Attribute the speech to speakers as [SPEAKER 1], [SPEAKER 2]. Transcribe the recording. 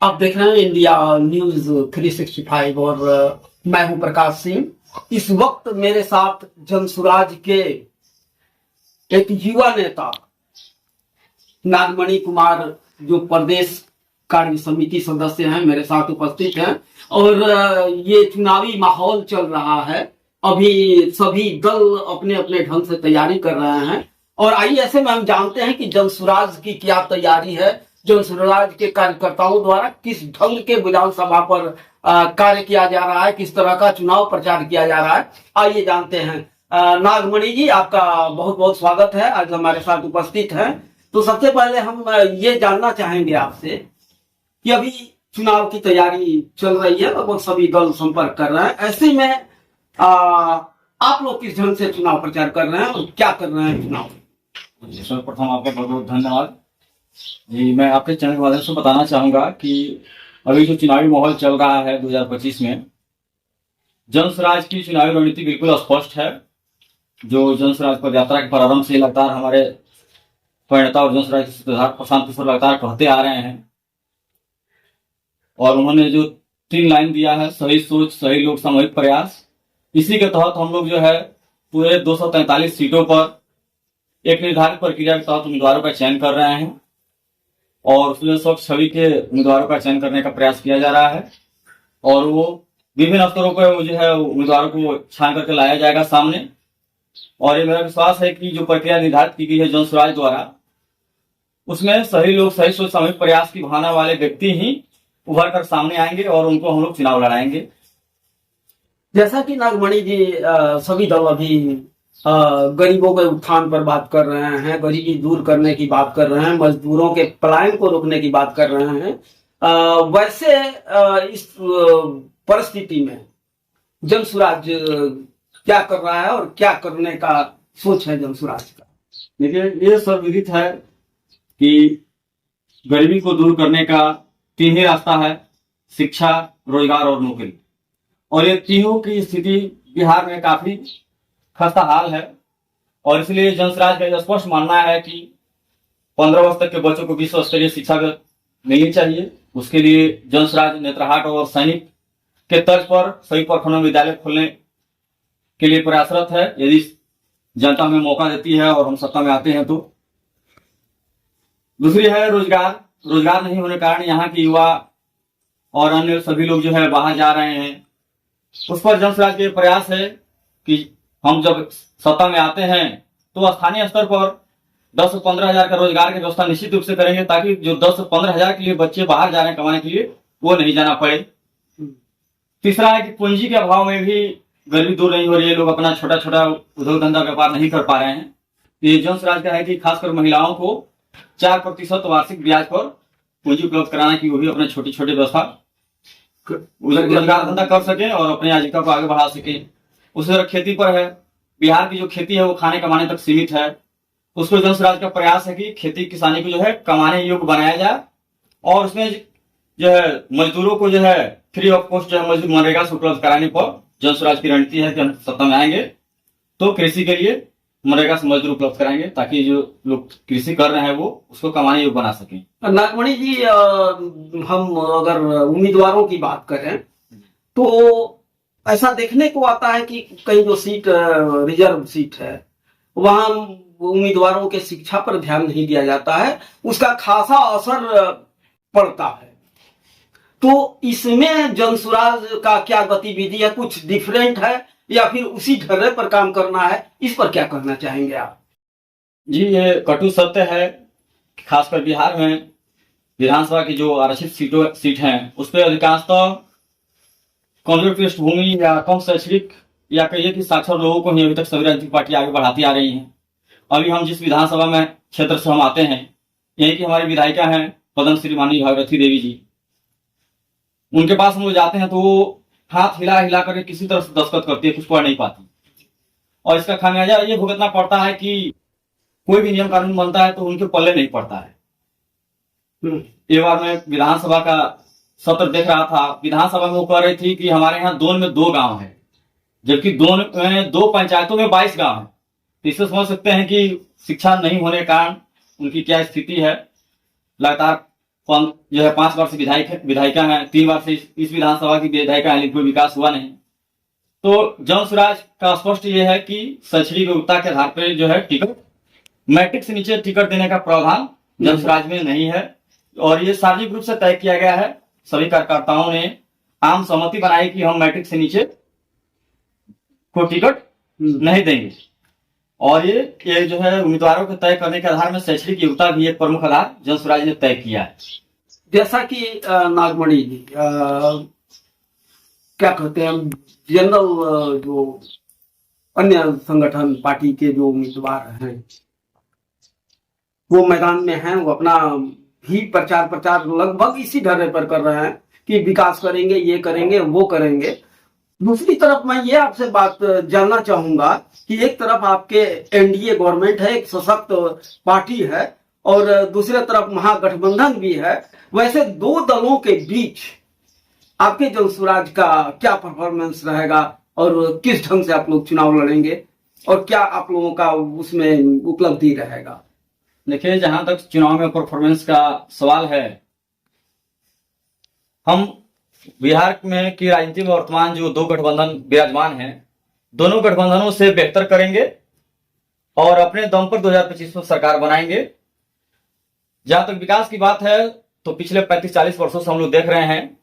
[SPEAKER 1] आप देख रहे हैं इंडिया न्यूज 365 और मैं हूं प्रकाश सिंह। इस वक्त मेरे साथ जनसुराज के एक युवा नेता नागमणि कुमार जो प्रदेश कार्य समिति सदस्य हैं मेरे साथ उपस्थित हैं। और ये चुनावी माहौल चल रहा है। अभी सभी दल अपने अपने ढंग से तैयारी कर रहे हैं और आइए ऐसे में हम जानते हैं कि जनसुराज की क्या तैयारी है, जनसुराज के कार्यकर्ताओं द्वारा किस ढंग के विधानसभा पर कार्य किया जा रहा है, किस तरह का चुनाव प्रचार किया जा रहा है। आइए जानते हैं। नागमणि जी, आपका बहुत बहुत स्वागत है, आज हमारे साथ उपस्थित हैं। तो सबसे पहले हम ये जानना चाहेंगे आपसे कि अभी चुनाव की तैयारी चल रही है, लगभग सभी दल संपर्क कर रहे हैं। ऐसे में आप लोग किस ढंग से चुनाव प्रचार कर रहे हैं और क्या कर रहे हैं चुनाव?
[SPEAKER 2] सर्वप्रथम आपका बहुत बहुत धन्यवाद जी। मैं आपके चैनल के माध्यम से बताना चाहूंगा कि अभी जो चुनावी माहौल चल रहा है 2025 में, जनसुराज की चुनावी रणनीति बिल्कुल स्पष्ट है। जो जनसुराज पद यात्रा के प्रारंभ से लगातार हमारे प्रणेता और जनसुराज के सूत्रधार प्रशांत किशोर लगातार कहते आ रहे हैं और उन्होंने जो 3 लाइन दिया है, सही सोच सही लोग सामूहिक प्रयास, इसी के तहत हम लोग जो है पूरे 243 सीटों पर एक निर्धारित प्रक्रिया के तहत उम्मीदवारों का चयन कर रहे हैं और उसमें स्वच्छ छवि के उम्मीदवारों का चयन करने का प्रयास किया जा रहा है और वो विभिन्न स्तरों पर जो है उम्मीदवारों को छान करके लाया जाएगा सामने। और ये मेरा विश्वास है कि जो प्रक्रिया निर्धारित की गई है जनसुराज द्वारा, उसमें सही लोग सही सोच सामूहिक प्रयास की भावना वाले व्यक्ति ही उभर कर सामने आएंगे और उनको हम लोग चुनाव लड़ाएंगे।
[SPEAKER 1] जैसा कि नागमणि जी, सभी दल अभी गरीबों के उत्थान पर बात कर रहे हैं, गरीबी दूर करने की बात कर रहे हैं, मजदूरों के पलायन को रोकने की बात कर रहे हैं। वैसे इस परिस्थिति में जनसुराज क्या कर रहा है और क्या करने का सोच है जनसुराज का?
[SPEAKER 2] देखिए, ये सर्वविदित है कि गरीबी को दूर करने का 3 ही रास्ता है: शिक्षा, रोजगार और नौकरी। और ये तीनों की स्थिति बिहार में काफी खस्ता हाल है और इसलिए जनसुराज का स्पष्ट मानना है कि 15 वर्ष तक के बच्चों को विश्व स्तरीय शिक्षा मिलनी चाहिए। उसके लिए जनसुराज नेतरहाट और सैनिक के तर्ज पर सभी प्रखंडों में विद्यालय खोलने के लिए प्रयासरत है, यदि जनता हमें मौका देती है और हम सत्ता में आते हैं तो। दूसरी है रोजगार। रोजगार नहीं होने के कारण यहाँ के युवा और अन्य सभी लोग जो है बाहर जा रहे हैं। उस पर जनसुराज के प्रयास है कि हम जब सत्ता में आते हैं तो स्थानीय स्तर पर 10 से 15 हजार का रोजगार की व्यवस्था निश्चित रूप से करेंगे, ताकि जो 10 से 15 हजार के लिए बच्चे बाहर जा रहे हैं कमाने के लिए, वो नहीं जाना पड़े। तीसरा है कि पूंजी के अभाव में भी गरीबी दूर नहीं हो रही है, लोग अपना छोटा छोटा उद्योग धंधा व्यापार नहीं कर पा रहे हैं। ये जनसुराज का है कि खासकर महिलाओं को 4% वार्षिक ब्याज पर पूंजी उपलब्ध कराना, की वो भी अपने छोटी छोटी व्यवस्था रोजगार धंधा कर सके और अपनी आजीविका को आगे बढ़ा सके। उसी तरह खेती पर है। बिहार की जो खेती है वो खाने कमाने तक सीमित है। उसको जनसुराज का प्रयास है कि खेती किसानी को जो है कमाने योग्य बनाया जाए और उसमें जो है मजदूरों को जो है फ्री ऑफ कॉस्ट जो है मजदूर मनरेगा से उपलब्ध कराने पर जनसुराज की रणनीति है कि हम सत्ता में आएंगे तो कृषि के लिए मनरेगा से मजदूर उपलब्ध कराएंगे, ताकि जो लोग कृषि कर रहे हैं वो उसको कमाने योग्य बना सकें।
[SPEAKER 1] नागमणि जी, हम अगर उम्मीदवारों की बात करें तो ऐसा देखने को आता है कि कई जो सीट रिजर्व सीट है वहां उम्मीदवारों के शिक्षा पर ध्यान नहीं दिया जाता है, उसका खासा असर पड़ता है। तो इसमें जनसुराज का क्या गतिविधि है? कुछ डिफरेंट है या फिर उसी ढर्रे पर काम करना है? इस पर क्या कहना चाहेंगे आप?
[SPEAKER 2] जी, ये कटु सत्य है। खासकर बिहार में विधानसभा की जो आरक्षित सीट हैं उस पर अधिकांशतः कमजोर पृष्ठभूमि या कम शैक्षणिक या कहिए कि साक्षर लोगों को ही अभी तक सभी राजनीतिक पार्टी आगे बढ़ाती आ रही हैं। अभी हम जिस विधानसभा में क्षेत्र से हम आते हैं, यही की हमारी विधायिका हैं पद्मश्री माननीय भागीरथी देवी जी। उनके पास हम लोग जाते हैं तो वो हाथ हिला हिला करके किसी तरह से दस्तखत करती है, कुछ पढ़ नहीं पाती। और इसका खामियाजा ये भुगतना पड़ता है कि कोई भी नियम कानून बनता है तो उनके पल्ले नहीं पड़ता है। एक बार मैं विधानसभा का सत्र देख रहा था, विधानसभा में वो कह रही थी कि हमारे यहाँ दोन में 2 गांव है, जबकि दोन में 2 पंचायतों में 22 गांव है। तो इससे समझ सकते हैं कि शिक्षा नहीं होने के कारण उनकी क्या स्थिति है। लगातार जो है 5 बार से विधायिका हैं, 3 बार से इस विधानसभा की विधायिका है, लेकिन कोई विकास हुआ नहीं। तो जन स्वराज का स्पष्ट ये है कि शैक्षणिक योग्यता के आधार पर जो है टिकट, मैट्रिक से नीचे टिकट देने का प्रावधान जन स्वराज में नहीं है। और ये सार्वजनिक रूप से तय किया गया है, सभी कार्यकर्ताओं ने आम सहमति बनाई कि हम मैट्रिक से नीचे को टिकट नहीं देंगे। और ये जो है उम्मीदवारों को तय करने के आधार में शैक्षणिक योग्यता भी एक प्रमुख आधार जन स्वराज ने तय किया है।
[SPEAKER 1] जैसा कि नागमणि जी क्या कहते हैं, जनरल जो अन्य संगठन पार्टी के जो उम्मीदवार हैं वो मैदान में हैं, वो अपना भी प्रचार लगभग इसी ढर्रे पर कर रहे हैं कि विकास करेंगे, ये करेंगे, वो करेंगे। दूसरी तरफ मैं ये आपसे बात जानना चाहूंगा कि एक तरफ आपके एनडीए गवर्नमेंट है, एक सशक्त पार्टी है, और दूसरी तरफ महागठबंधन भी है। वैसे दो दलों के बीच आपके जन स्वराज का क्या परफॉर्मेंस रहेगा और किस ढंग से आप लोग चुनाव लड़ेंगे और क्या आप लोगों का उसमें उपलब्धि रहेगा?
[SPEAKER 2] देखिए, जहां तक चुनाव में परफॉर्मेंस का सवाल है, हम बिहार में की राजनीति में वर्तमान जो 2 गठबंधन विराजमान हैं, दोनों गठबंधनों से बेहतर करेंगे और अपने दम पर 2025 में सरकार बनाएंगे। जहां तक विकास की बात है तो पिछले 35-40 वर्षों से हम लोग देख रहे हैं